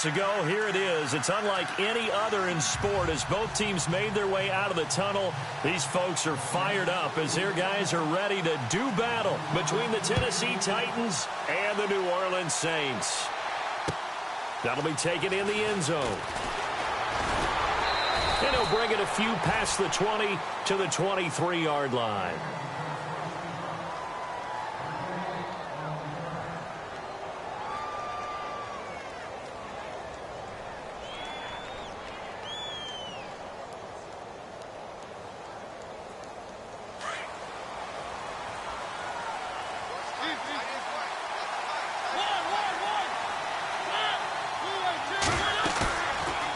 minutes ago, here it is. It's unlike any other in sport as both teams made their way out of the tunnel. These folks are fired up as their guys are ready to do battle between the Tennessee Titans and the New Orleans Saints. That'll be taken in the end zone. And he'll bring it a few past the 20 to the 23-yard line.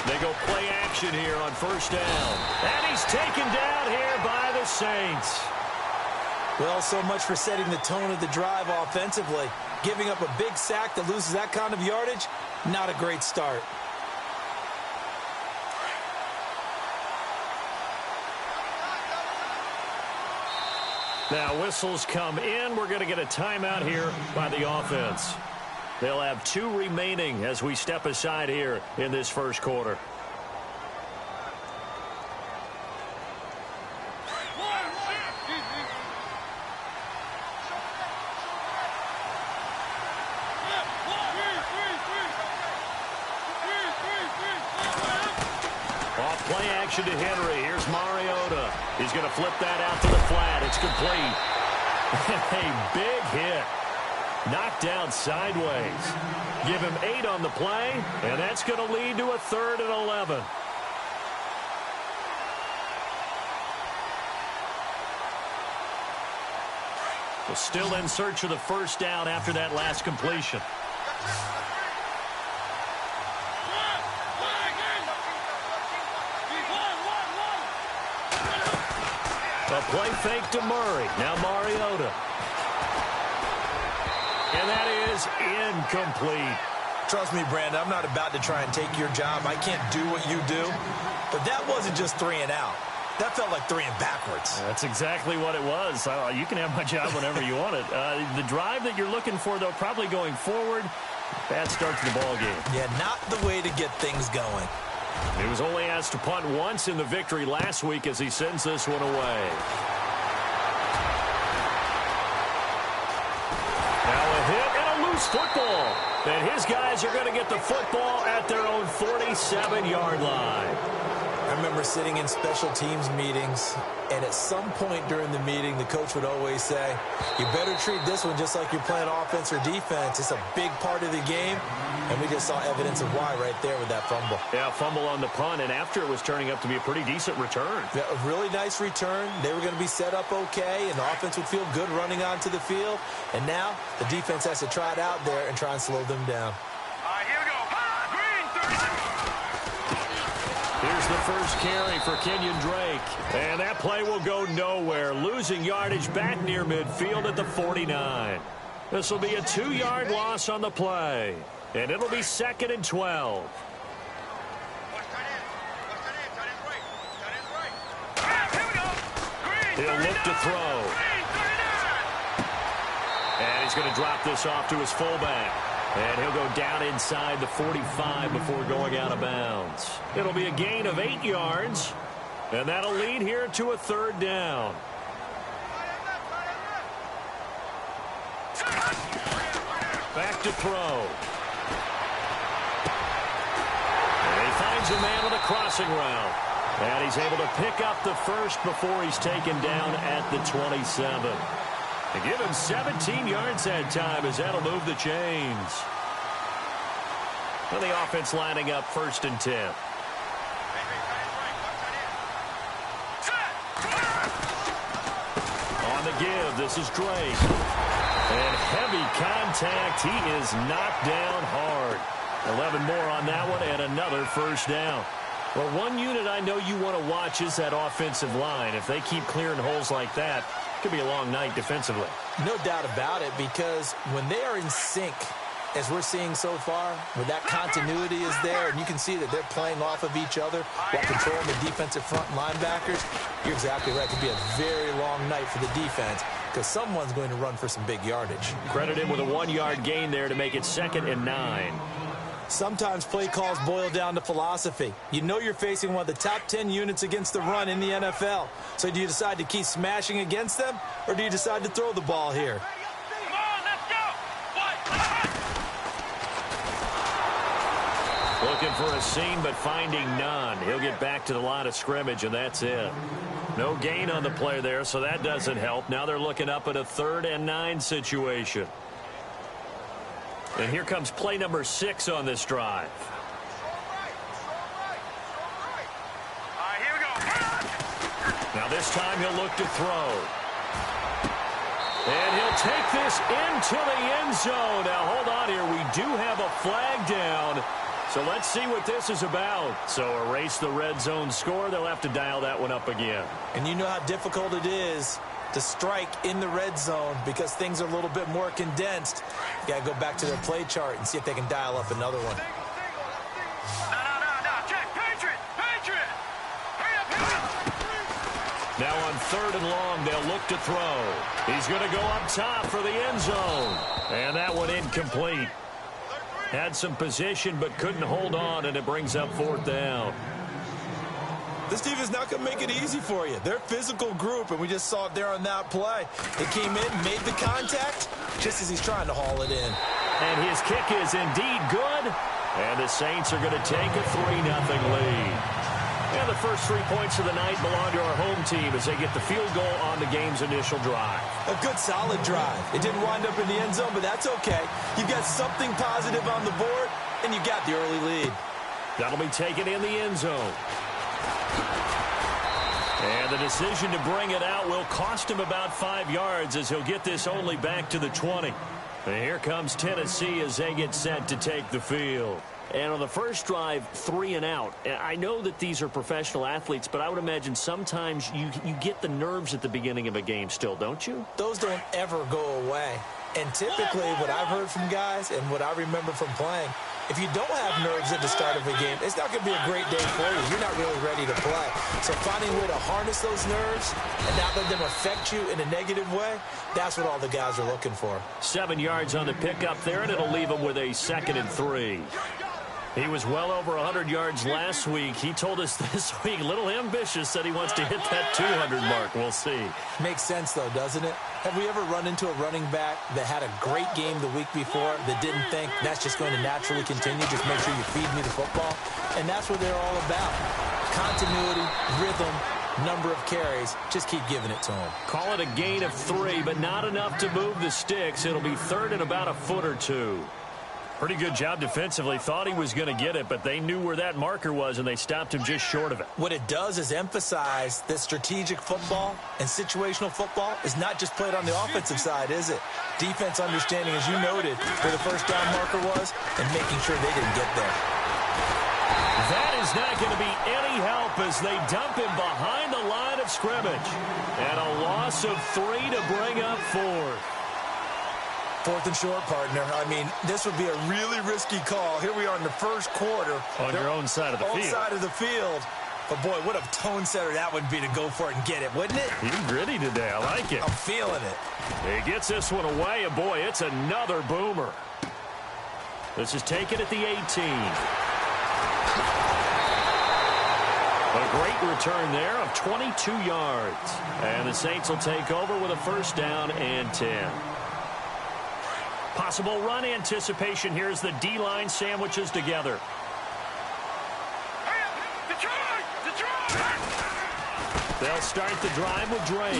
They go play action here on first down. And he's taken down here by the Saints. Well, so much for setting the tone of the drive offensively. Giving up a big sack that loses that kind of yardage, not a great start. Now whistles come in. We're going to get a timeout here by the offense. They'll have 2 remaining as we step aside here in this first quarter. Off play action to Henry. Here's Mariota. He's going to flip that out to the flat. It's complete. A big hit. Knocked down sideways. Give him 8 on the play, and that's going to lead to a 3rd and 11. Well, still in search of the first down after that last completion. A play fake to Murray. Now Mariota. And that is incomplete. Trust me, Brandon, I'm not about to try and take your job. I can't do what you do. But that wasn't just 3 and out. That felt like 3 and backwards. That's exactly what it was. You can have my job whenever you want it. The drive that you're looking for, though, probably going forward. Bad start to the ball game. Yeah, not the way to get things going. He was only asked to punt once in the victory last week as he sends this one away. Football, and his guys are going to get the football at their own 47-yard line. I remember sitting in special teams meetings, and at some point during the meeting, the coach would always say, you better treat this one just like you're playing offense or defense. It's a big part of the game, and we just saw evidence of why right there with that fumble. Yeah, fumble on the punt, and after it was turning up to be a pretty decent return. Yeah, a really nice return. They were going to be set up okay, and the offense would feel good running onto the field. And now the defense has to try it out there and try and slow them down. Here we go. Green, 30. Here's the first carry for Kenyon Drake. And that play will go nowhere. Losing yardage back near midfield at the 49. This will be a 2-yard loss on the play. And it'll be 2nd and 12. He'll look to throw. And he's going to drop this off to his fullback. And he'll go down inside the 45 before going out of bounds. It'll be a gain of 8 yards. And that'll lead here to a 3rd down. Back to throw. And he finds a man with a crossing route. And he's able to pick up the first before he's taken down at the 27. And give him 17 yards that time as that'll move the chains. And the offense lining up 1st and 10. On the give, this is Drake. And heavy contact. He is knocked down hard. 11 more on that one and another first down. Well, one unit I know you want to watch is that offensive line. If they keep clearing holes like that, it could be a long night defensively. No doubt about it, because when they are in sync, as we're seeing so far, when that continuity is there, and you can see that they're playing off of each other while controlling the defensive front linebackers, you're exactly right. It could be a very long night for the defense because someone's going to run for some big yardage. Credit him with a 1-yard gain there to make it 2nd and 9. Sometimes play calls boil down to philosophy. You know you're facing one of the top 10 units against the run in the NFL. So do you decide to keep smashing against them, or do you decide to throw the ball here? Come on, let's go. Looking for a seam, but finding none. He'll get back to the line of scrimmage, and that's it. No gain on the play there, so that doesn't help. Now they're looking up at a 3rd and 9 situation. And here comes play number 6 on this drive. Here we go. Now this time he'll look to throw. And he'll take this into the end zone. Now hold on here. We do have a flag down. So let's see what this is about. So erase the red zone score. They'll have to dial that one up again. And you know how difficult it is to strike in the red zone because things are a little bit more condensed. You got to go back to their play chart and see if they can dial up another one. No. Check. Patriot. Hurry up. Now on 3rd and long, they'll look to throw. He's going to go up top for the end zone. And that one incomplete. Had some position but couldn't hold on, and it brings up 4th down. This team is not going to make it easy for you. They're a physical group, and we just saw it there on that play. They came in, made the contact, just as he's trying to haul it in. And his kick is indeed good. And the Saints are going to take a 3-0 lead. And the first 3 points of the night belong to our home team as they get the field goal on the game's initial drive. A good, solid drive. It didn't wind up in the end zone, but that's okay. You've got something positive on the board, and you got the early lead. That'll be taken in the end zone. And the decision to bring it out will cost him about 5 yards as he'll get this only back to the 20. And here comes Tennessee as they get set to take the field. And on the first drive, 3 and out. I know that these are professional athletes, but I would imagine sometimes you get the nerves at the beginning of a game still, don't you? Those don't ever go away. And typically what I've heard from guys and what I remember from playing, if you don't have nerves at the start of a game, it's not going to be a great day for you. You're not really ready to play. So finding a way to harness those nerves and not let them affect you in a negative way, that's what all the guys are looking for. 7 yards on the pickup there, and it'll leave them with a 2nd and 3. He was well over 100 yards last week. He told us this week, a little ambitious, said he wants to hit that 200 mark. We'll see. Makes sense, though, doesn't it? Have we ever run into a running back that had a great game the week before that didn't think that's just going to naturally continue? Just make sure you feed me the football. And that's what they're all about. Continuity, rhythm, number of carries. Just keep giving it to him. Call it a gain of 3, but not enough to move the sticks. It'll be 3rd and about a foot or 2. Pretty good job defensively. Thought he was going to get it, but they knew where that marker was, and they stopped him just short of it. What it does is emphasize that strategic football and situational football is not just played on the offensive side, is it? Defense understanding, as you noted, where the first down marker was and making sure they didn't get there. That is not going to be any help as they dump him behind the line of scrimmage. And a loss of 3 to bring up 4. 4th and short, partner. I mean, this would be a really risky call. Here we are in the first quarter. On your own side of the field. Own side of the field. But, boy, what a tone setter that would be to go for it and get it, wouldn't it? You're gritty today. I like it. I'm feeling it. He gets this one away, and, boy, it's another boomer. This is taken at the 18. A great return there of 22 yards. And the Saints will take over with a 1st down and 10. Possible run anticipation. Here's the D-line sandwiches together. They'll start the drive with Drake.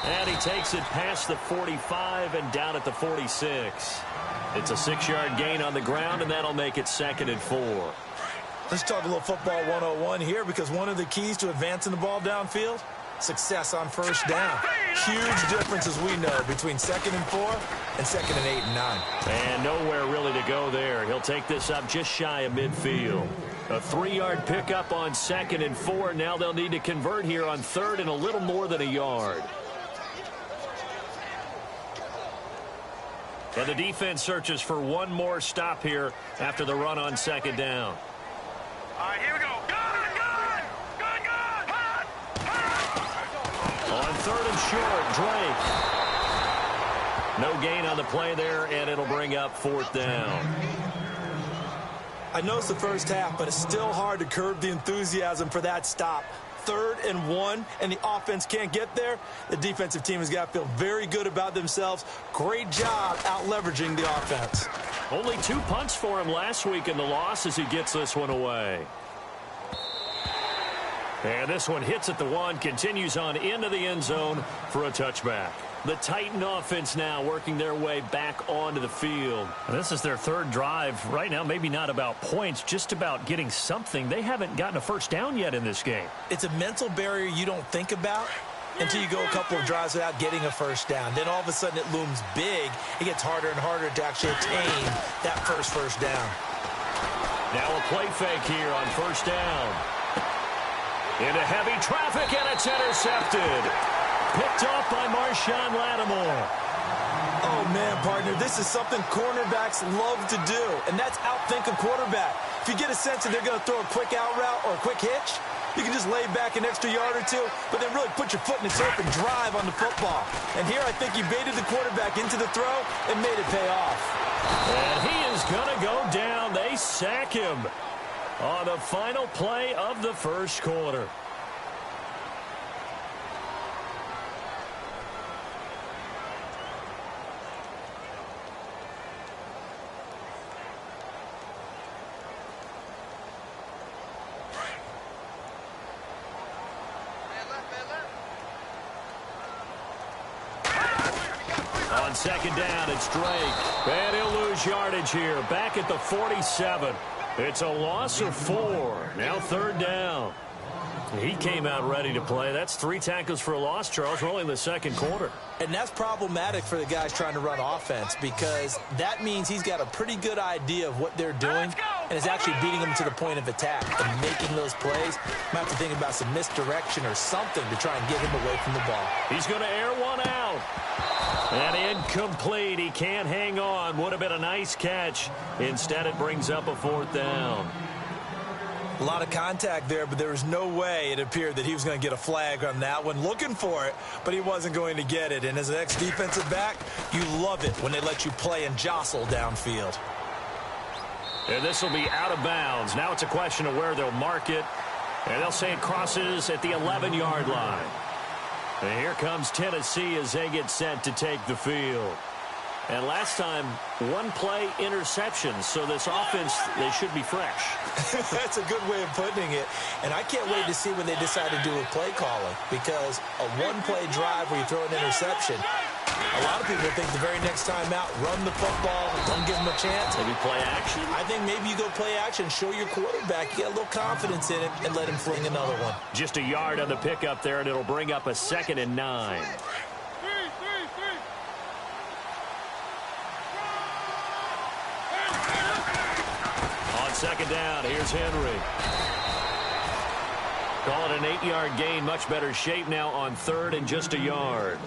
And he takes it past the 45 and down at the 46. It's a 6-yard gain on the ground, and that'll make it 2nd and 4. Let's talk a little football 101 here, because one of the keys to advancing the ball downfield, success on 1st down. Huge difference, as we know, between 2nd and 4 and 2nd and 8 and 9. And nowhere really to go there. He'll take this up just shy of midfield. A 3-yard pickup on 2nd and 4. Now they'll need to convert here on 3rd and a little more than a yard. And the defense searches for one more stop here after the run on 2nd down. Here we go. Gun! On 3rd and short, Drake. No gain on the play there, and it'll bring up 4th down. I know it's the first half, but it's still hard to curb the enthusiasm for that stop. 3rd and 1, and the offense can't get there. The defensive team has got to feel very good about themselves. Great job out-leveraging the offense. Only 2 punts for him last week in the loss as he gets this one away. And this one hits at the 1, continues on into the end zone for a touchback. The Titan offense now working their way back onto the field. This is their 3rd drive. Right now, maybe not about points, just about getting something. They haven't gotten a first down yet in this game. It's a mental barrier you don't think about until you go a couple of drives without getting a first down. Then all of a sudden it looms big. It gets harder and harder to actually attain that first down. Now a play fake here on 1st down. Into heavy traffic, and it's intercepted. Picked off by Marshawn Lattimore. Oh, man, partner, this is something cornerbacks love to do, and that's outthink a quarterback. If you get a sense that they're going to throw a quick out route or a quick hitch, you can just lay back an extra yard or 2, but then really put your foot in the turf and drive on the football. And here I think he baited the quarterback into the throw and made it pay off. And he is going to go down. They sack him on the final play of the 1st quarter. On 2nd down, it's Drake. And he'll lose yardage here. Back at the 47. It's a loss of 4. Now 3rd down. He came out ready to play. That's 3 tackles for a loss, Charles. We're only in the 2nd quarter. And that's problematic for the guys trying to run offense because that means he's got a pretty good idea of what they're doing and is actually beating them to the point of attack and making those plays. Might have to think about some misdirection or something to try and get him away from the ball. He's going to air one out. And incomplete. He can't hang on. Would have been a nice catch. Instead, it brings up a 4th down. A lot of contact there, but there was no way it appeared that he was going to get a flag on that one. Looking for it, but he wasn't going to get it. And as an ex-defensive back, you love it when they let you play and jostle downfield. And this will be out of bounds. Now it's a question of where they'll mark it. And they'll say it crosses at the 11-yard line. And here comes Tennessee as they get set to take the field. And last time, 1 play interception. So this offense, they should be fresh. That's a good way of putting it. And I can't wait to see what they decide to do with play calling. Because a 1-play drive where you throw an interception, a lot of people think the very next time out, run the football, don't give them a chance. Maybe play action? I think maybe you go play action, show your quarterback, you get a little confidence in him, and let him fling another one. Just a yard on the pickup there, and it'll bring up a 2nd and 9. On 2nd down, here's Henry. Call it an 8-yard gain. Much better shape now on 3rd and just a yard.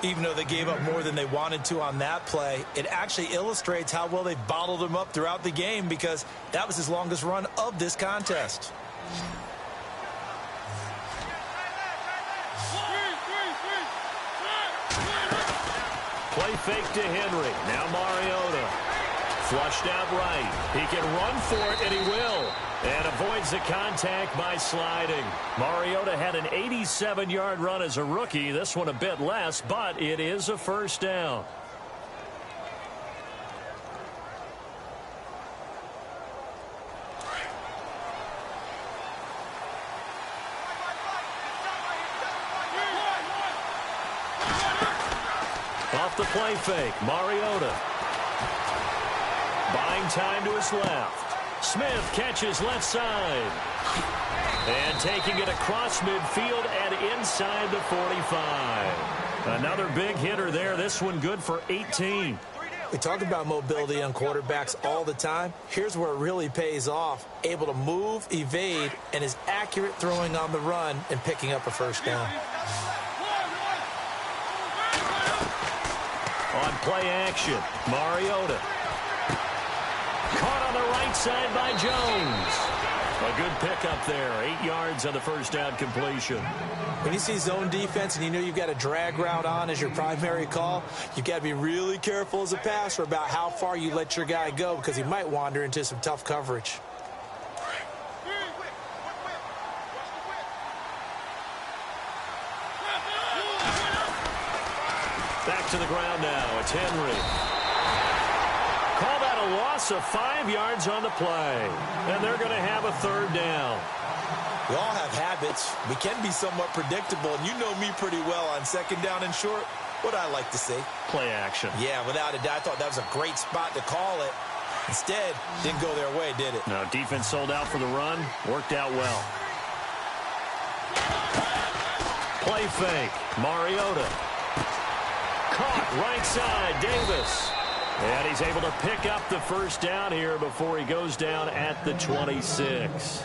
Even though they gave up more than they wanted to on that play, it actually illustrates how well they bottled him up throughout the game because that was his longest run of this contest. Play fake to Henry. Now Mariota. Flushed out right. He can run for it, and he will. And avoids the contact by sliding. Mariota had an 87-yard run as a rookie. This one a bit less, but it is a 1st down. Off the play fake, Mariota. Buying time to his left. Smith catches left side. And taking it across midfield and inside the 45. Another big hitter there. This one good for 18. We talk about mobility on quarterbacks all the time. Here's where it really pays off. Able to move, evade, and is accurate throwing on the run and picking up a 1st down. On play action, Mariota. Caught on the right side by Jones. A good pickup there. 8 yards on the first down completion. When you see zone defense and you know you've got a drag route on as your primary call, you've got to be really careful as a passer about how far you let your guy go because he might wander into some tough coverage. Back to the ground now. It's Henry. Call that a loss of 5 yards on the play. And they're going to have a third down. We all have habits. We can be somewhat predictable, and you know me pretty well on second down and short. What I like to see. Play action. Yeah, without a doubt. I thought that was a great spot to call it. Instead, didn't go their way, did it? No, defense sold out for the run. Worked out well. Play fake. Mariota. Caught right side. Davis. And he's able to pick up the first down here before he goes down at the 26.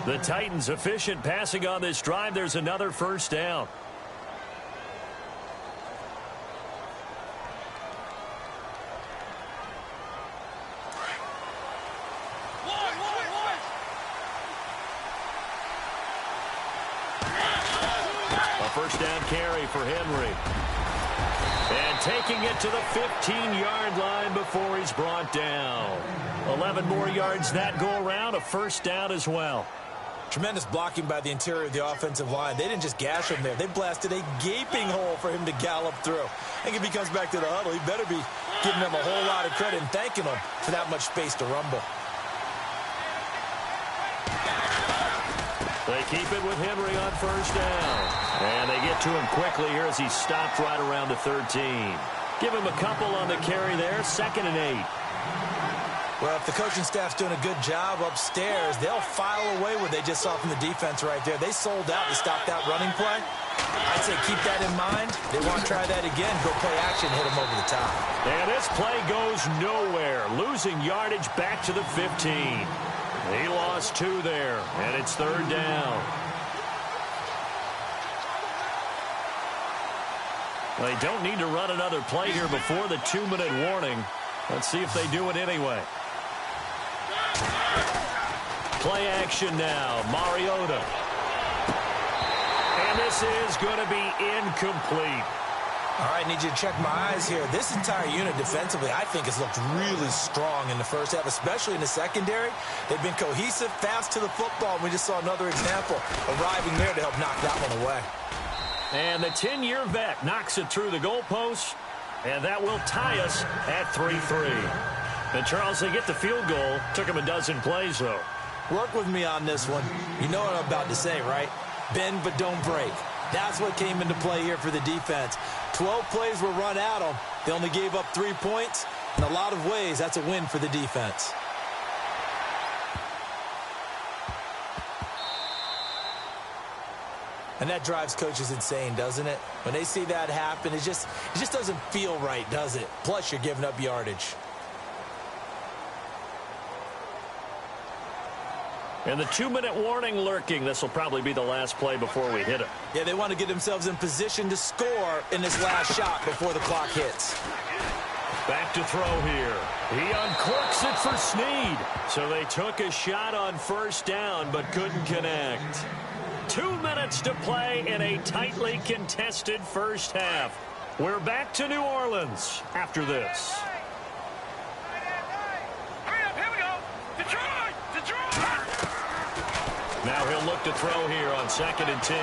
The Titans efficient passing on this drive. There's another first down. A first down carry for Henry. And taking it to the 15-yard line before he's brought down. 11 more yards that go around. A first down as well. Tremendous blocking by the interior of the offensive line. They didn't just gash him there. They blasted a gaping hole for him to gallop through. I think if he comes back to the huddle, he better be giving them a whole lot of credit and thanking them for that much space to rumble. They keep it with Henry on first down. And they get to him quickly here as he stopped right around the 13. Give him a couple on the carry there. 2nd and 8. Well, if the coaching staff's doing a good job upstairs, they'll file away what they just saw from the defense right there. They sold out to stop that running play. I'd say keep that in mind. They want to try that again. Go play action, hit them over the top. And this play goes nowhere. Losing yardage back to the 15. He lost 2 there, and it's 3rd down. They don't need to run another play here before the 2-minute warning. Let's see if they do it anyway. Play action now. Mariota. And this is going to be incomplete. All right, need you to check my eyes here. This entire unit defensively, I think, has looked really strong in the first half, especially in the secondary. They've been cohesive, fast to the football, and we just saw another example arriving there to help knock that one away. And the 10-year vet knocks it through the goalpost, and that will tie us at 3-3. And, Charles, they get the field goal. Took them a dozen plays, though. Work with me on this one. You know what I'm about to say, right? Bend but don't break. That's what came into play here for the defense. 12 plays were run at them. They only gave up 3 points. In a lot of ways, that's a win for the defense. And that drives coaches insane, doesn't it? When they see that happen, it just doesn't feel right, does it? Plus, you're giving up yardage. And the 2-minute warning lurking. This will probably be the last play before we hit it. Yeah, they want to get themselves in position to score in this last shot before the clock hits. Back to throw here. He uncorks it for Snead. So they took a shot on first down but couldn't connect. 2 minutes to play in a tightly contested first half. We're back to New Orleans after this. Now he'll look to throw here on 2nd and 10.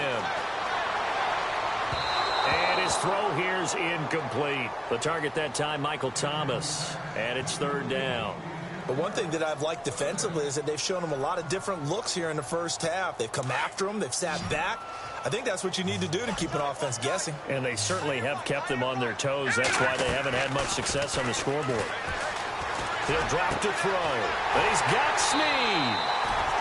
And his throw here's incomplete. The target that time, Michael Thomas. And it's 3rd down. But one thing that I've liked defensively is that they've shown them a lot of different looks here in the first half. They've come after them. They've sat back. I think that's what you need to do to keep an offense guessing. And they certainly have kept them on their toes. That's why they haven't had much success on the scoreboard. He'll drop to throw. And he's got Snead.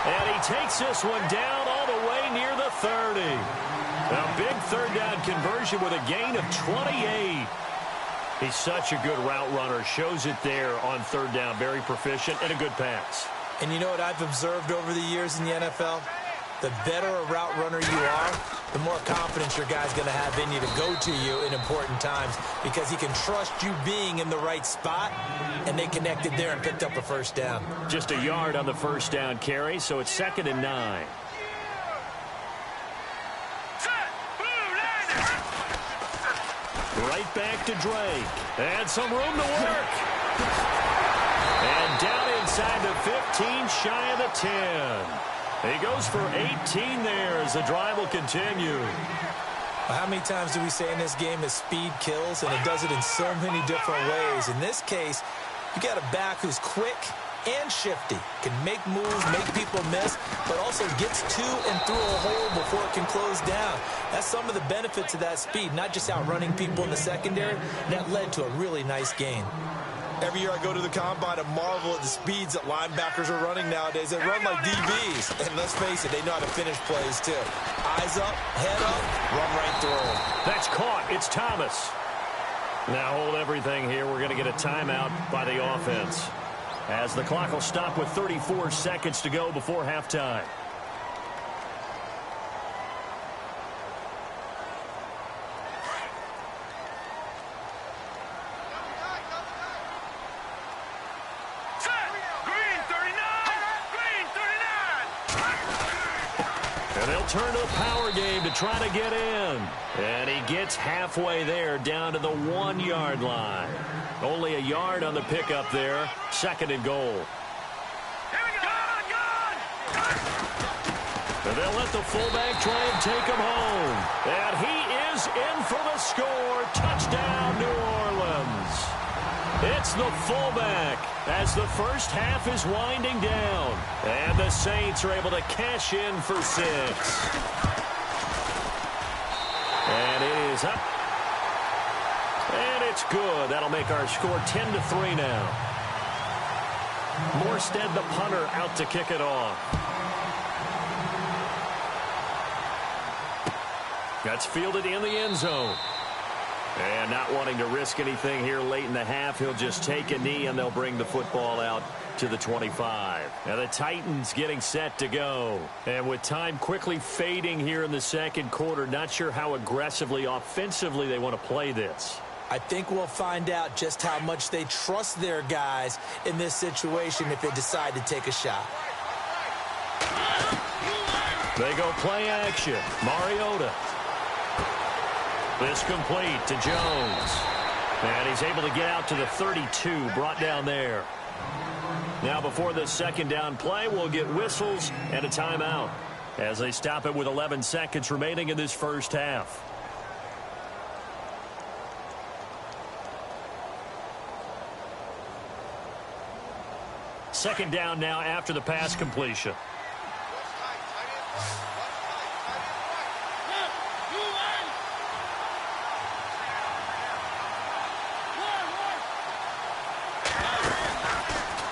And he takes this one down all the way near the 30. A big 3rd down conversion with a gain of 28. He's such a good route runner. Shows it there on 3rd down. Very proficient and a good pass. And you know what I've observed over the years in the NFL? the better a route runner you are, the more confidence your guy's going to have in you to go to you in important times because he can trust you being in the right spot, and they connected there and picked up a first down. Just a yard on the first down carry, so it's 2nd and 9. Right back to Drake. And some room to work. And down inside the 15, shy of the 10. He goes for 18 there as the drive will continue. How many times do we say in this game that speed kills, and it does it in so many different ways? In this case, you got a back who's quick and shifty, can make moves, make people miss, but also gets to and through a hole before it can close down. That's some of the benefits of that speed, not just outrunning people in the secondary. That led to a really nice gain. Every year I go to the combine and marvel at the speeds that linebackers are running nowadays. They run like DBs, and let's face it, they know how to finish plays too. Eyes up, head up, run right through them. That's caught. It's Thomas. Now hold everything here. We're going to get a timeout by the offense, as the clock will stop with 34 seconds to go before halftime. And they'll turn to the power game to try to get in. And he gets halfway there, down to the 1-yard line. Only a yard on the pickup there. 2nd and goal. And they'll let the fullback try and take him home. And he is in for the score. Touchdown, New Orleans. It's the fullback as the first half is winding down. And the Saints are able to cash in for 6. And it is up. And it's good. That'll make our score 10-3 now. Morstead, the punter, out to kick it off. That's fielded in the end zone. And not wanting to risk anything here late in the half, he'll just take a knee and they'll bring the football out to the 25. Now the Titans getting set to go. And with time quickly fading here in the second quarter, not sure how aggressively, offensively they want to play this. I think we'll find out just how much they trust their guys in this situation if they decide to take a shot. They go play action. Mariota. This complete to Jones. And he's able to get out to the 32, brought down there. Now before the second down play, we'll get whistles and a timeout as they stop it with 11 seconds remaining in this first half. Second down now after the pass completion.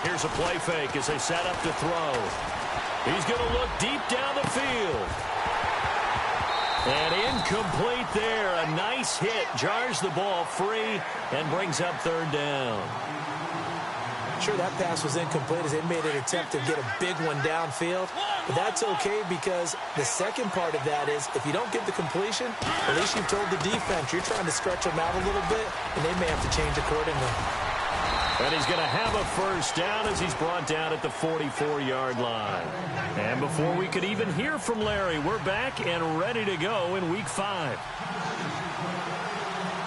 Here's a play fake as they set up to throw. He's going to look deep down the field. And incomplete there. A nice hit. Jars the ball free and brings up third down. Sure, that pass was incomplete as they made an attempt to get a big one downfield. But that's okay because the second part of that is if you don't get the completion, at least you've told the defense you're trying to stretch them out a little bit, and they may have to change accordingly. And he's going to have a first down as he's brought down at the 44-yard line. And before we could even hear from Larry, we're back and ready to go in Week 5.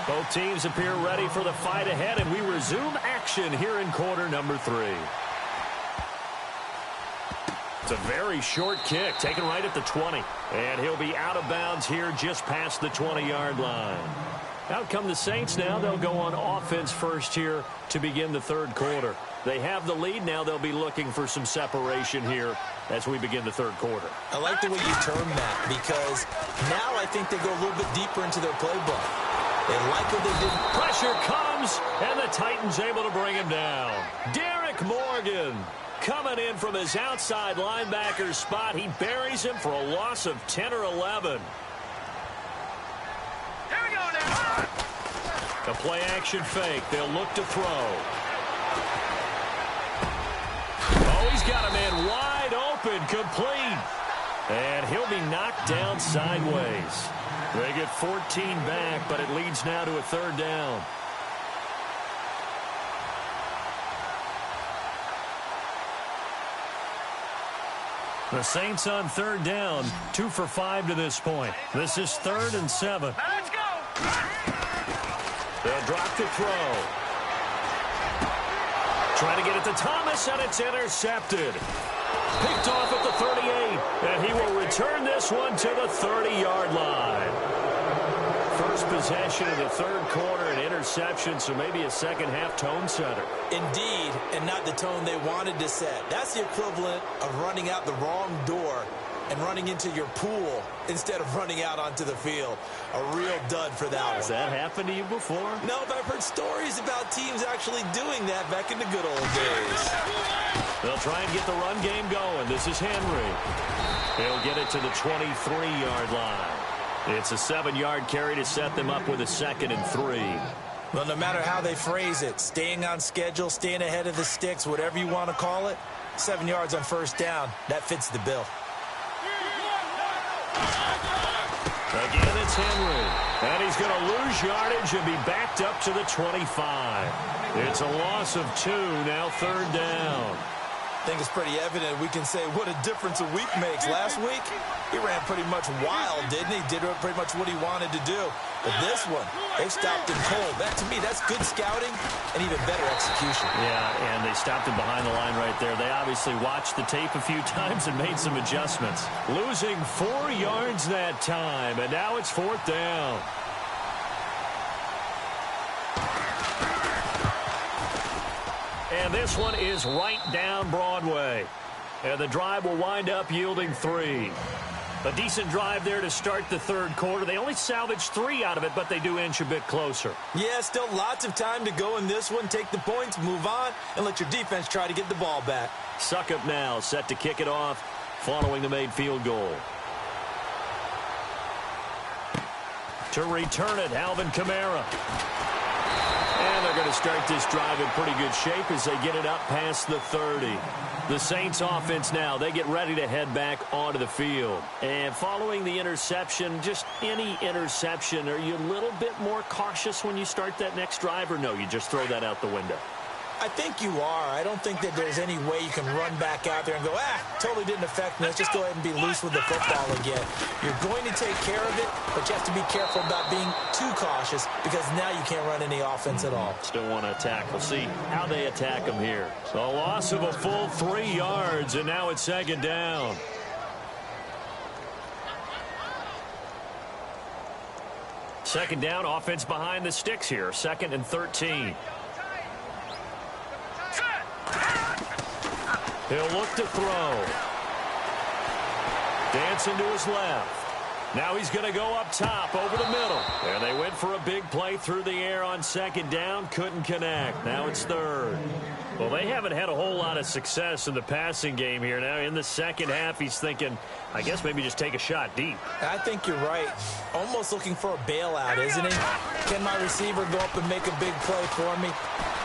Both teams appear ready for the fight ahead, and we resume action here in quarter number 3. It's a very short kick, taken right at the 20. And he'll be out of bounds here just past the 20-yard line. Out come the Saints now. They'll go on offense first here to begin the third quarter. They have the lead. Now they'll be looking for some separation here as we begin the third quarter. I like the way you term that because now I think they go a little bit deeper into their playbook. They like what they did. Pressure comes, and the Titans able to bring him down. Derek Morgan coming in from his outside linebacker spot. He buries him for a loss of 10 or 11. A play-action fake. They'll look to throw. Oh, he's got a man wide open, complete. And he'll be knocked down sideways. They get 14 back, but it leads now to a third down. The Saints on third down, 2 for 5 to this point. This is 3rd and 7. Let's go. They'll drop to throw. Trying to get it to Thomas, and it's intercepted. Picked off at the 38, and he will return this one to the 30-yard line. First possession of the third quarter, an interception, so maybe a second-half tone setter. Indeed, and not the tone they wanted to set. That's the equivalent of running out the wrong door and running into your pool instead of running out onto the field. A real dud for that one. Has that happened to you before? No, but I've heard stories about teams actually doing that back in the good old days. They'll try and get the run game going. This is Henry. He'll get it to the 23-yard line. It's a 7-yard carry to set them up with a 2nd and 3. Well, no matter how they phrase it, staying on schedule, staying ahead of the sticks, whatever you want to call it, 7 yards on first down, that fits the bill. Again, it's Henry. And he's going to lose yardage and be backed up to the 25. It's a loss of 2, now third down. I think it's pretty evident we can say what a difference a week makes. Last week, he ran pretty much wild, didn't he? Did pretty much what he wanted to do. But this one, they stopped him cold. That, to me, that's good scouting and even better execution. Yeah, and they stopped him behind the line right there. They obviously watched the tape a few times and made some adjustments. Losing 4 yards that time, and now it's 4th down. And this one is right down Broadway. And the drive will wind up yielding 3. A decent drive there to start the third quarter. They only salvaged 3 out of it, but they do inch a bit closer. Yeah, still lots of time to go in this one. Take the points, move on, and let your defense try to get the ball back. Suckup now, set to kick it off following the made field goal. To return it, Alvin Kamara. And they're going to start this drive in pretty good shape as they get it up past the 30. The Saints offense now, they get ready to head back onto the field. And following the interception, just any interception, are you a little bit more cautious when you start that next drive, or no, you just throw that out the window? I think you are. I don't think that there's any way you can run back out there and go, totally didn't affect me. Let's just go ahead and be loose with the football again. You're going to take care of it, but you have to be careful about being too cautious because now you can't run any offense at all. Still want to attack. We'll see how they attack them here. So a loss of a full 3 yards, and now it's 2nd down. Second down, offense behind the sticks here. 2nd and 13. He'll look to throw. Dancing to his left. Now he's going to go up top over the middle. And they went for a big play through the air on 2nd down. Couldn't connect. Now it's 3rd. Well, they haven't had a whole lot of success in the passing game here. Now in the second half, he's thinking, I guess maybe just take a shot deep. I think you're right. Almost looking for a bailout, isn't he? Can my receiver go up and make a big play for me?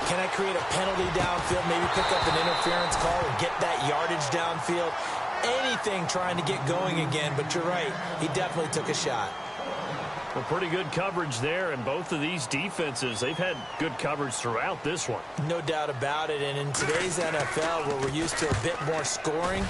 Can I create a penalty downfield, maybe pick up an interference call and get that yardage downfield? Anything trying to get going again, but you're right. He definitely took a shot. Well, pretty good coverage there, and both of these defenses, they've had good coverage throughout this one. No doubt about it, and in today's NFL, where we're used to a bit more scoring,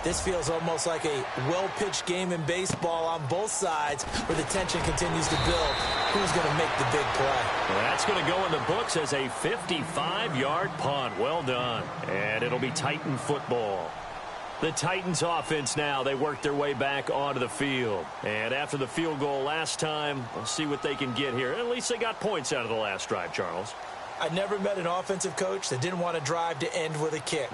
this feels almost like a well-pitched game in baseball on both sides where the tension continues to build. Who's going to make the big play? Well, that's going to go in the books as a 55-yard punt. Well done. And it'll be Titan football. The Titans offense now, they work their way back onto the field. And after the field goal last time, we'll see what they can get here. At least they got points out of the last drive, Charles. I never met an offensive coach that didn't want to drive to end with a kick.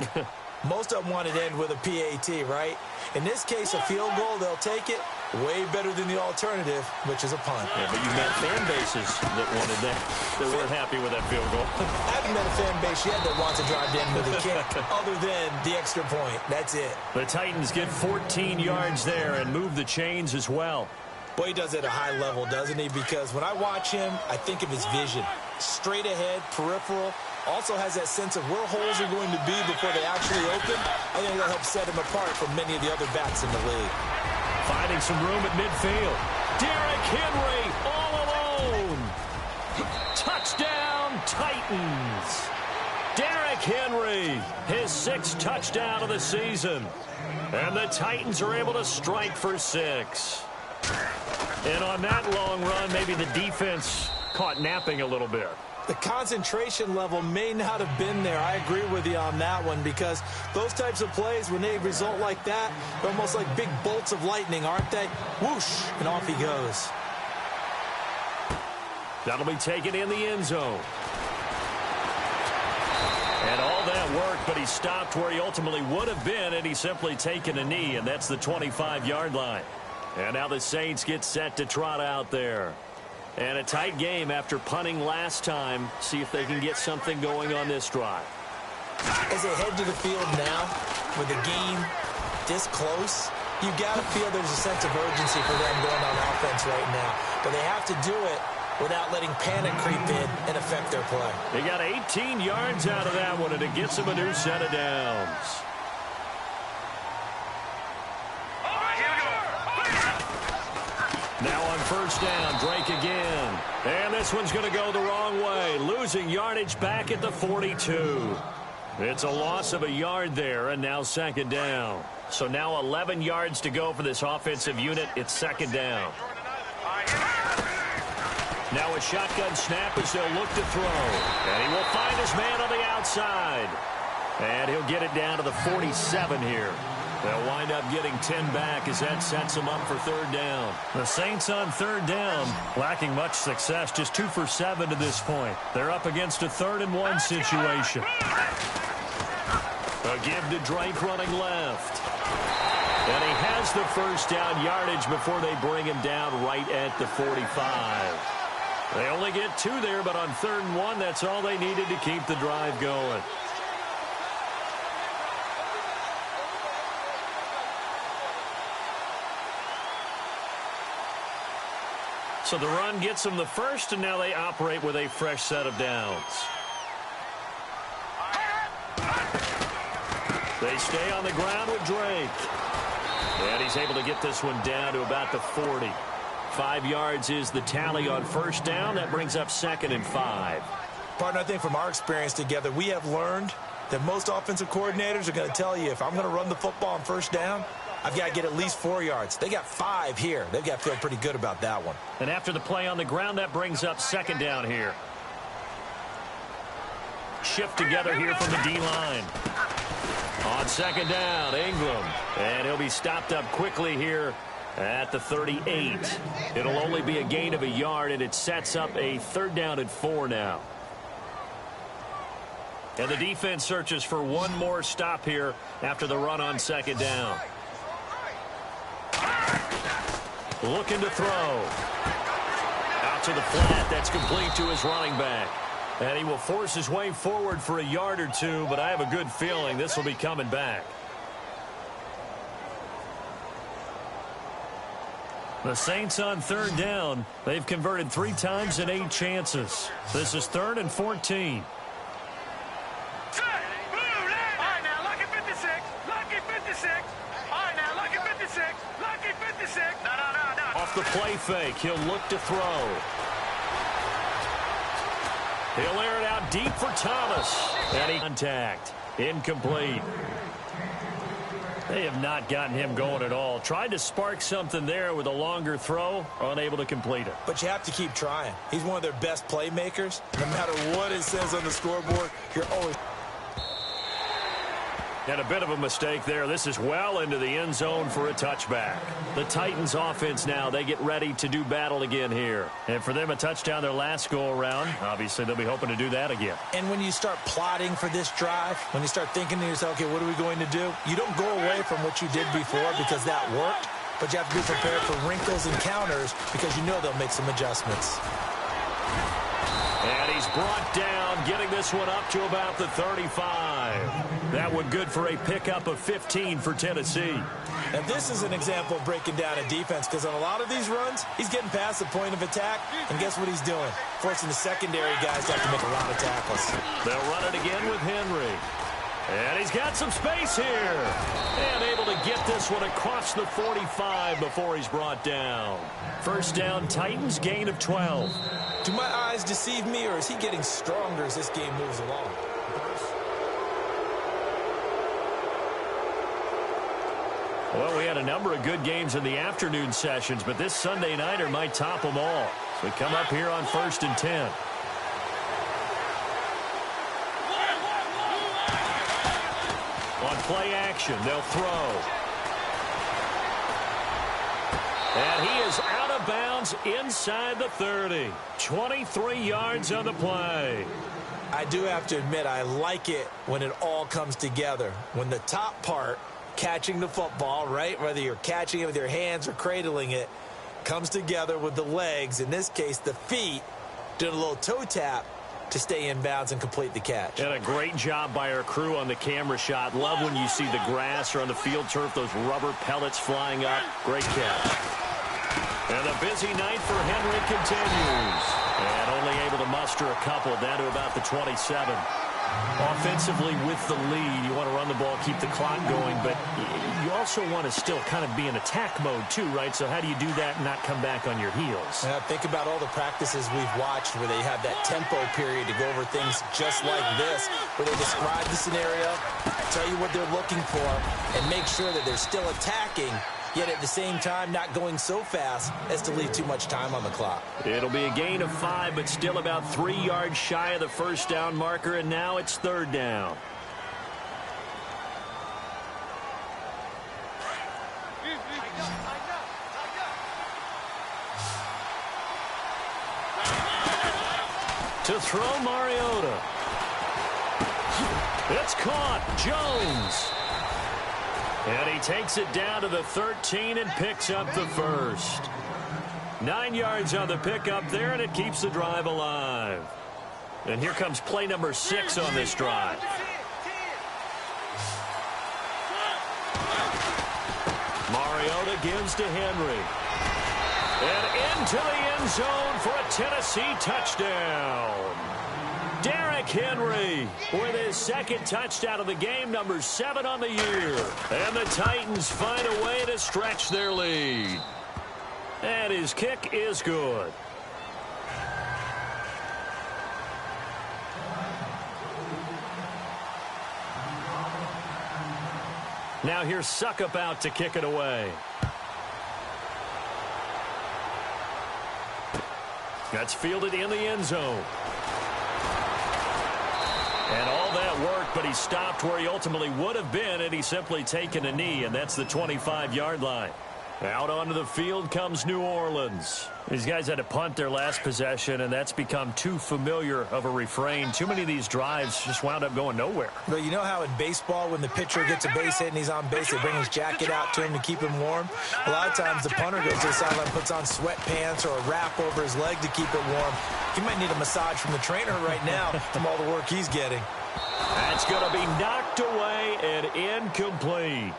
Most of them want to end with a PAT, right? In this case, a field goal, they'll take it. Way better than the alternative, which is a punt. Yeah, but you met fan bases that wanted that. They weren't happy with that field goal. I haven't met a fan base yet that wants to drive to end with a kick, other than the extra point. That's it. The Titans get 14 yards there and move the chains as well. Boy, he does it at a high level, doesn't he? Because when I watch him, I think of his vision. Straight ahead, peripheral. Also has that sense of where holes are going to be before they actually open. I think that'll help set him apart from many of the other backs in the league. Finding some room at midfield. Derrick Henry all alone. Touchdown, Titans. Derrick Henry, his 6th touchdown of the season. And the Titans are able to strike for 6. And on that long run, maybe the defense caught napping a little bit. The concentration level may not have been there. I agree with you on that one, because those types of plays, when they result like that, they're almost like big bolts of lightning, aren't they? Whoosh, and off he goes. That'll be taken in the end zone. And all that work, but he stopped where he ultimately would have been, and he's simply taken a knee, and that's the 25-yard line. And now the Saints get set to trot out there. And a tight game after punting last time. See if they can get something going on this drive. As they head to the field now, with the game this close, you got to feel there's a sense of urgency for them going on offense right now. But they have to do it without letting panic creep in and affect their play. They got 18 yards out of that one, and it gets them a new set of downs. Now on first down, Drake again. And this one's going to go the wrong way, losing yardage back at the 42. It's a loss of a yard there, and now second down. So now 11 yards to go for this offensive unit. It's second down. Now a shotgun snap as they'll look to throw. And he will find his man on the outside. And he'll get it down to the 47 here. They'll wind up getting 10 back as that sets them up for third down. The Saints on third down, lacking much success, just 2 for 7 to this point. They're up against a 3rd-and-1 situation. A give to Drake running left. And he has the first down yardage before they bring him down right at the 45. They only get 2 there, but on 3rd-and-1, that's all they needed to keep the drive going. So the run gets them the first, and now they operate with a fresh set of downs. They stay on the ground with Drake. And he's able to get this one down to about the 40. 5 yards is the tally on first down. That brings up 2nd and 5. Partner, I think from our experience together, we have learned that most offensive coordinators are going to tell you, if I'm going to run the football on first down, I've got to get at least 4 yards. They got 5 here. They've got to feel pretty good about that one. And after the play on the ground, that brings up second down here. Shift together here from the D-line. On second down, Ingram. And he'll be stopped up quickly here at the 38. It'll only be a gain of a yard, and it sets up a 3rd down and 4 now. And the defense searches for one more stop here after the run on second down. Looking to throw. Out to the flat. That's complete to his running back. And he will force his way forward for a yard or 2, but I have a good feeling this will be coming back. The Saints on 3rd down. They've converted 3 times in 8 chances. This is 3rd and 14. Off the play fake, he'll look to throw. He'll air it out deep for Thomas. And he contact. Incomplete. They have not gotten him going at all. Tried to spark something there with a longer throw, unable to complete it. But you have to keep trying. He's one of their best playmakers. No matter what it says on the scoreboard, you're always... And a bit of a mistake there. This is well into the end zone for a touchback. The Titans offense now, they get ready to do battle again here. And for them, a touchdown their last go-around. Obviously, they'll be hoping to do that again. And when you start plotting for this drive, when you start thinking to yourself, okay, what are we going to do? You don't go away from what you did before because that worked, but you have to be prepared for wrinkles and counters because you know they'll make some adjustments. And he's brought down, getting this one up to about the 35. That one good for a pickup of 15 for Tennessee. And this is an example of breaking down a defense, because on a lot of these runs, he's getting past the point of attack, and guess what he's doing? Forcing the secondary guys to have to make a lot of tackles. They'll run it again with Henry. And he's got some space here. And able to get this one across the 45 before he's brought down. First down, Titans, gain of 12. Do my eyes deceive me, or is he getting stronger as this game moves along? Well, we had a number of good games in the afternoon sessions, but this Sunday nighter might top them all. So we come up here on 1st and 10. On play action, they'll throw. And he is out of bounds inside the 30. 23 yards on the play. I do have to admit, I like it when it all comes together. When the top part, catching the football, right, whether you're catching it with your hands or cradling it, comes together with the legs, in this case the feet, doing a little toe tap to stay in bounds and complete the catch. And a great job by our crew on the camera shot. Love when you see the grass or on the field turf, those rubber pellets flying up. Great catch. And a busy night for Henry continues. And only able to muster a couple, down to about the 27. Offensively with the lead, you want to run the ball, keep the clock going, but you also want to still kind of be in attack mode too, right? So how do you do that and not come back on your heels? Think about all the practices we've watched where they have that tempo period to go over things just like this, where they describe the scenario, tell you what they're looking for, and make sure that they're still attacking, yet at the same time not going so fast as to leave too much time on the clock. It'll be a gain of 5, but still about 3 yards shy of the first down marker, and now it's 3rd down. To throw, Mariota. It's caught. Jones. And he takes it down to the 13 and picks up the first. 9 yards on the pickup there, and it keeps the drive alive. And here comes play number 6 on this drive. Mariota gives to Henry. And into the end zone for a Tennessee touchdown. Derrick Henry with his second touchdown of the game, number 7 on the year. And the Titans find a way to stretch their lead. And his kick is good. Now here's Suckup out to kick it away. That's fielded in the end zone. And all that worked, but he stopped where he ultimately would have been, and he's simply taken a knee, and that's the 25-yard line. Out onto the field comes New Orleans. These guys had to punt their last possession, and that's become too familiar of a refrain. Too many of these drives just wound up going nowhere. Well, you know how in baseball, when the pitcher gets a base hit and he's on base, they bring his jacket out to him to keep him warm? A lot of times the punter goes to the sideline, puts on sweatpants or a wrap over his leg to keep it warm. He might need a massage from the trainer right now from all the work he's getting. That's going to be knocked away and incomplete.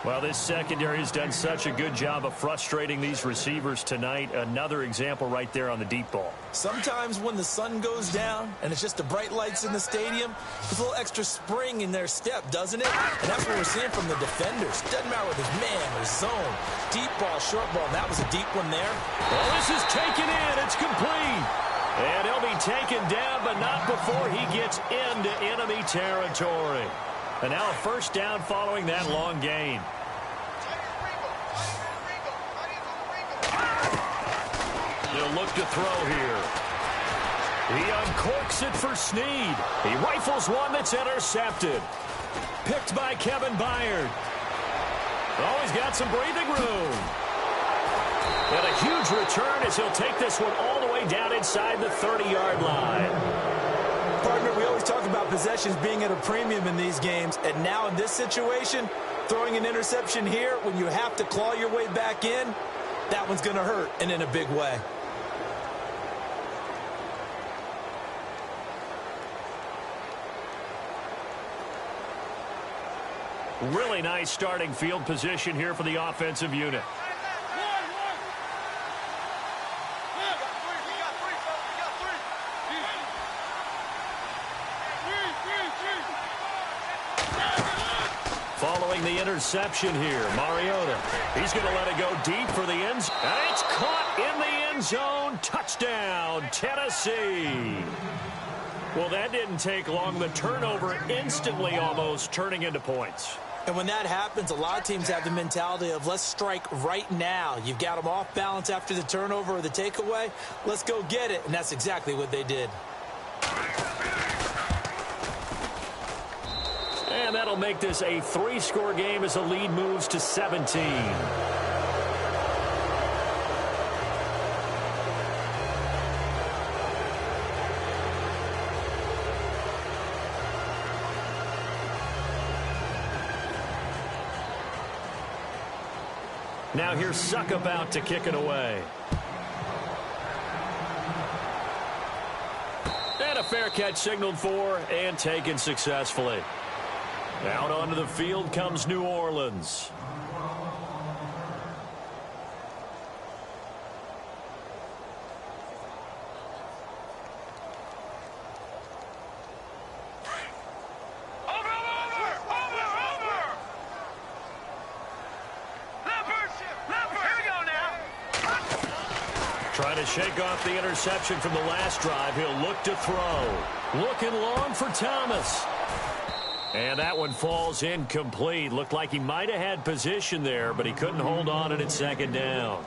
Well, this secondary has done such a good job of frustrating these receivers tonight. Another example right there on the deep ball. Sometimes when the sun goes down and it's just the bright lights in the stadium, there's a little extra spring in their step, doesn't it? And that's what we're seeing from the defenders. Doesn't matter whether it's man or zone. Deep ball, short ball, and that was a deep one there. Well, this is taken in. It's complete. And he'll be taken down, but not before he gets into enemy territory. And now a first down following that long gain. They'll look to throw here. He uncorks it for Snead. He rifles one that's intercepted. Picked by Kevin Byard. Oh, he's got some breathing room. And a huge return as he'll take this one all the way down inside the 30-yard line. Partner, we always talk about possessions being at a premium in these games, and now in this situation, throwing an interception here when you have to claw your way back in, that one's going to hurt, and in a big way. Really nice starting field position here for the offensive unit. Following the interception here, Mariota. He's going to let it go deep for the end zone. And it's caught in the end zone. Touchdown, Tennessee. Well, that didn't take long. The turnover instantly almost turning into points. And when that happens, a lot of teams have the mentality of let's strike right now. You've got them off balance after the turnover or the takeaway. Let's go get it. And that's exactly what they did. And that'll make this a 3-score game as the lead moves to 17. Now here's Suck about to kick it away. And a fair catch signaled for and taken successfully. Out onto the field comes New Orleans. Trying to shake off the interception from the last drive. He'll look to throw. Looking long for Thomas. And that one falls incomplete. Looked like he might have had position there, but he couldn't hold on at second down.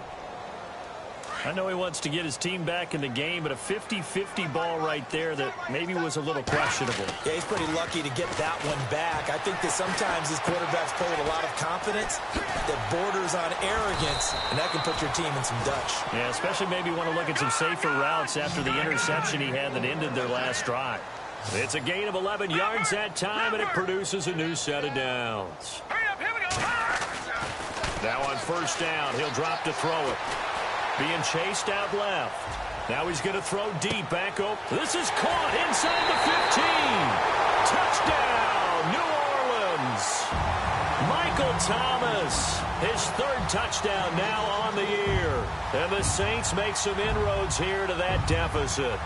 I know he wants to get his team back in the game, but a 50-50 ball right there that maybe was a little questionable. Yeah, he's pretty lucky to get that one back. I think that sometimes his quarterbacks play with a lot of confidence that borders on arrogance, and that can put your team in some Dutch. Yeah, especially maybe want to look at some safer routes after the interception he had that ended their last drive. It's a gain of 11 yards that time, and it produces a new set of downs. Hurry up, here we go. Now on first down, he'll drop to throw it. Being chased out left. Now he's going to throw deep back up. This is caught inside the 15. Touchdown, New Orleans. Michael Thomas, his third touchdown now on the year. And the Saints make some inroads here to that deficit.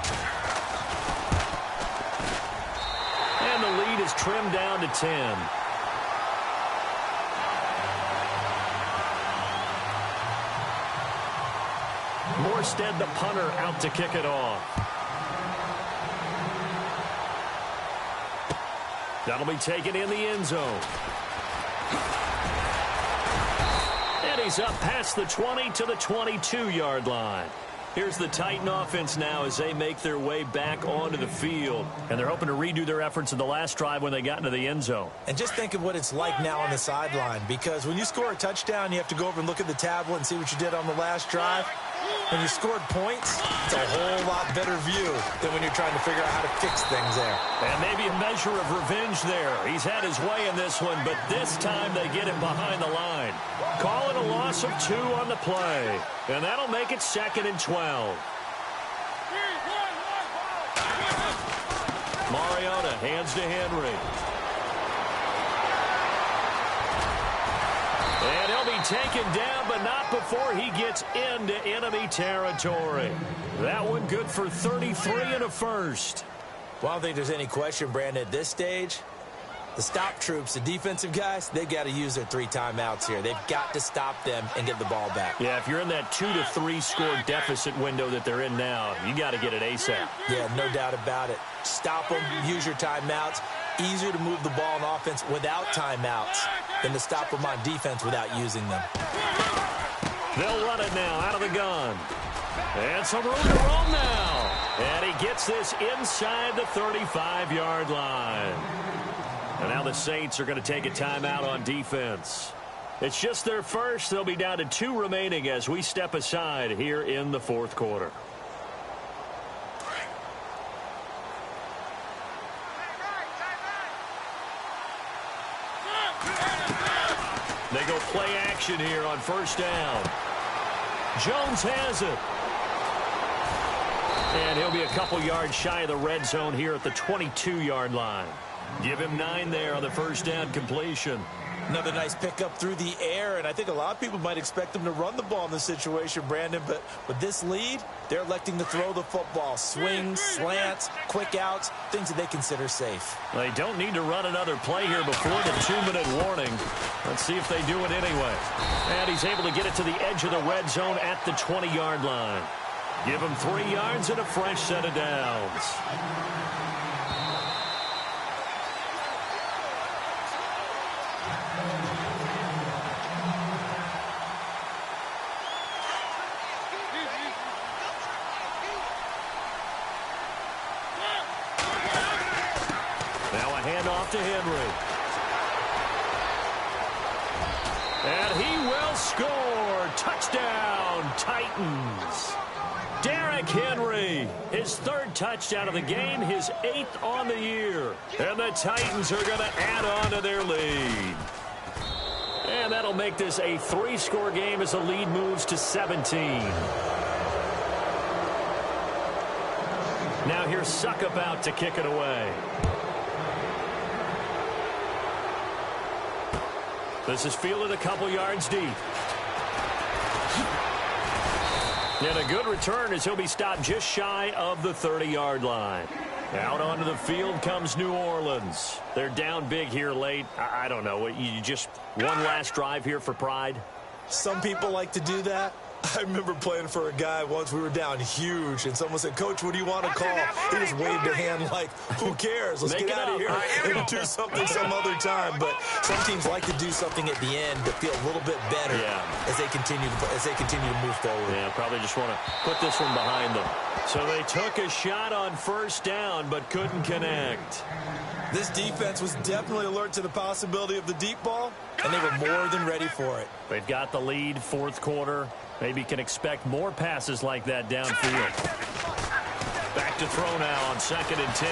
And the lead is trimmed down to 10. Morstead, the punter, out to kick it off. That'll be taken in the end zone. And he's up past the 20 to the 22-yard line. Here's the Titan offense now as they make their way back onto the field. And they're hoping to redo their efforts in the last drive when they got into the end zone. And just think of what it's like now on the sideline, because when you score a touchdown, you have to go over and look at the tablet and see what you did on the last drive. When you scored points, it's a whole lot better view than when you're trying to figure out how to fix things there. And maybe a measure of revenge there. He's had his way in this one, but this time they get him behind the line. Call it a loss of 2 on the play. And that'll make it 2nd and 12. Mariota hands to Henry. And he'll be taken down, but not before he gets into enemy territory. That one good for 33 and a first. Well, I don't think there's any question, Brandon, at this stage. The stop troops, the defensive guys, they got to use their 3 timeouts here. They've got to stop them and get the ball back. Yeah, if you're in that 2 to 3 score deficit window that they're in now, you got to get it ASAP. Yeah, no doubt about it. Stop them, use your timeouts. Easier to move the ball on offense without timeouts than to stop them on defense without using them. They'll run it now out of the gun. And some room to roam now. And he gets this inside the 35-yard line. And now the Saints are going to take a timeout on defense. It's just their first. They'll be down to 2 remaining as we step aside here in the 4th quarter. They go play action here on first down. Jones has it. And he'll be a couple yards shy of the red zone here at the 22-yard line. Give him 9 there on the first down completion. Another nice pickup through the air, and I think a lot of people might expect them to run the ball in this situation, Brandon, but with this lead, they're electing to throw the football. Swings, slants, quick outs, things that they consider safe. They don't need to run another play here before the 2-minute warning. Let's see if they do it anyway. And he's able to get it to the edge of the red zone at the 20-yard line. Give him 3 yards and a fresh set of downs. Handoff to Henry. And he will score. Touchdown, Titans. Derrick Henry, his 3rd touchdown of the game, his 8th on the year. And the Titans are going to add on to their lead. And that'll make this a 3-score game as the lead moves to 17. Now here's Suckup out to kick it away. This is fielded a couple yards deep. And a good return as he'll be stopped just shy of the 30-yard line. Out onto the field comes New Orleans. They're down big here late. I don't know. You just one last drive here for pride? Some people like to do that. I remember playing for a guy once. We were down huge, and someone said, "Coach, what do you want to call?" He just waved a hand like, "Who cares? Let's get out of here and do something some other time." But some teams like to do something at the end to feel a little bit better as they continue to move forward. Yeah, probably just want to put this one behind them. So they took a shot on 1st down, but couldn't connect. This defense was definitely alert to the possibility of the deep ball, and they were more than ready for it. They've got the lead, 4th quarter. Maybe can expect more passes like that downfield. Back to throw now on 2nd and 10.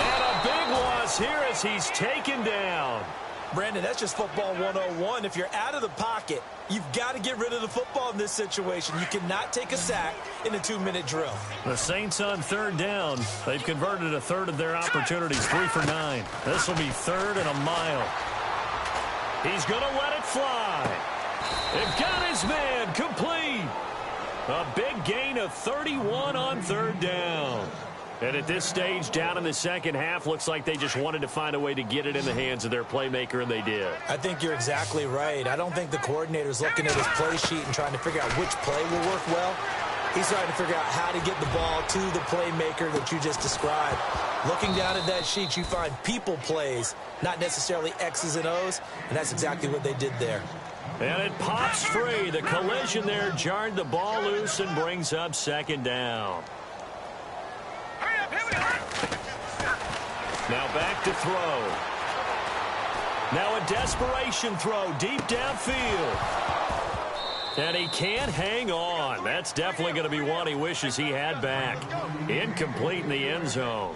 And a big loss here as he's taken down. Brandon, that's just football 101. If you're out of the pocket, you've got to get rid of the football in this situation. You cannot take a sack in a 2-minute drill. The Saints on 3rd down. They've converted a 1/3 of their opportunities, 3 for 9. This will be 3rd and a mile. He's going to let it fly. They've got his man complete. A big gain of 31 on 3rd down. And at this stage, down in the 2nd half, looks like they just wanted to find a way to get it in the hands of their playmaker, and they did. I think you're exactly right. I don't think the coordinator's looking at his play sheet and trying to figure out which play will work well. He's trying to figure out how to get the ball to the playmaker that you just described. Looking down at that sheet, you find people plays, not necessarily X's and O's, and that's exactly what they did there. And it pops free. The collision there jarred the ball loose and brings up 2nd down. Now back to throw. Now a desperation throw deep downfield. And he can't hang on. That's definitely going to be one he wishes he had back. Incomplete in the end zone.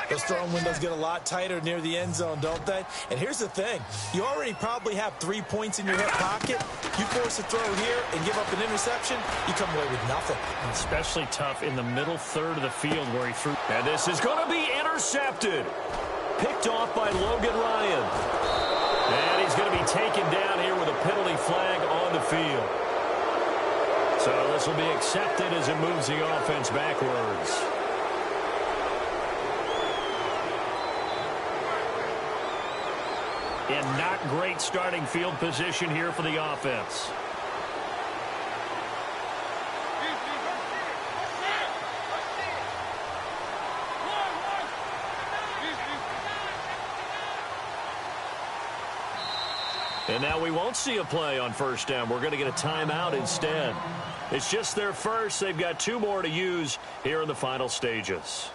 Those throwing windows get a lot tighter near the end zone, don't they? And here's the thing. You already probably have 3 points in your hip pocket. You force a throw here and give up an interception, you come away with nothing. Especially tough in the middle 1/3 of the field where he threw. And this is going to be intercepted. Picked off by Logan Ryan. And he's going to be taken down here with a penalty flag on the field. So this will be accepted as it moves the offense backwards. In not great starting field position here for the offense. And now we won't see a play on 1st down. We're going to get a timeout instead. It's just their first. They've got 2 more to use here in the final stages.